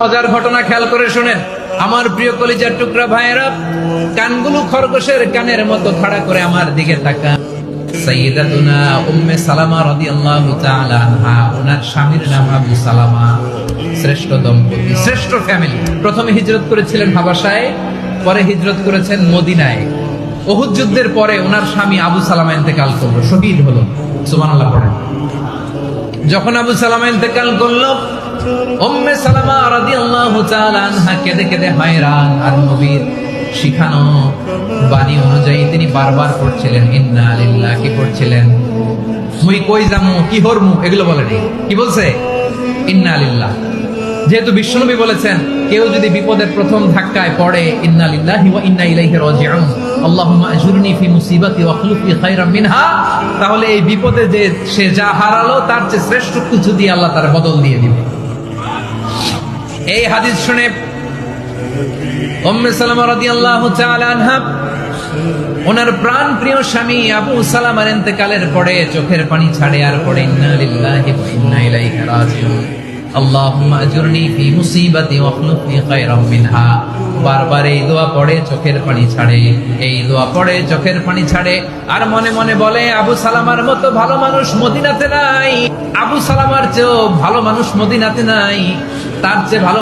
মজার ঘটনা খেয়াল করে শুনেন আমার প্রিয় কলিজার টুকরা ভাইয়েরা, কানগুলো খরগোশের কানের মতো খাড়া করে আমার দিকে তাকান। সাইয়্যিদাতুনা উম্মে সালামা রাদিয়াল্লাহু তাআলা আনহা, ওনার স্বামীর নাম আবু সালামা। শ্রেষ্ঠ দম্পতি, শ্রেষ্ঠ ফ্যামিলি। প্রথমে হিজরত করেছিলেন হাবাসায়, পরে হিজরত করেছেন মদিনায়। উহুদ যুদ্ধের পরে ওনার স্বামী আবু সালামা ইন্তেকাল করলো, শহীদ হলো। সুবহানাল্লাহ পড়েন। যখন আবু সালামা ইন্তেকাল করলো, উম্মে সালামা রাদিয়াল্লাহু তাআলা আনহা কেঁদে কেঁদে হয়রান। আর নবীর শিখানো বাণী অনুযায়ী তিনি বারবার পড়ছিলেন ইন্না লিল্লাহি, কি পড়ছিলেন? মুই কই যামু, কি হরমু, এগুলো বলেনি। কি বলছে? ইন্না লিল্লাহ। যেহেতু বিশ্বনবী বলেছেন কেউ যদি বিপদের প্রথম ধাক্কায় পড়ে ইন্না লিল্লাহি ওয়া ইন্না ইলাইহি রাজিউন, আল্লাহুম্মা আজুরনি ফি মুসিবাতি ওয়া আখলুফ লি খায়রাম মিনহা, তাহলে এই বিপদে যে সে যা হারালো তার চেয়ে শ্রেষ্ঠ কিছু দিয়ে আল্লাহ তার বদল দিয়ে দিবে। এই হাদিস শুনে উম্মে সালামা রাদিয়াল্লাহু তাআলা আনহা ওনার প্রাণ প্রিয় স্বামী আবু সালামার ইন্তেকালের পরে চোখের পানি ছাড়ে আর পড়ে ইন্না লিল্লাহি ওয়া ইন্না ইলাইহি রাজিউন, আল্লাহুম্মা আজুরনি ফি মুসিবাতি ওয়া আখলুফ লি খায়রাম মিনহা। বারবার এই দোয়া পড়ে চোখের পানি ছাড়ে, এই দোয়া পড়ে চোখের পানি ছাড়ে, আর মনে মনে বলে আবু সালামার মতো ভালো মানুষ মদিনাতে নাই, আবু সালামার চেয়েও ভালো মানুষ মদিনাতে নাই, তার চেয়ে ভালো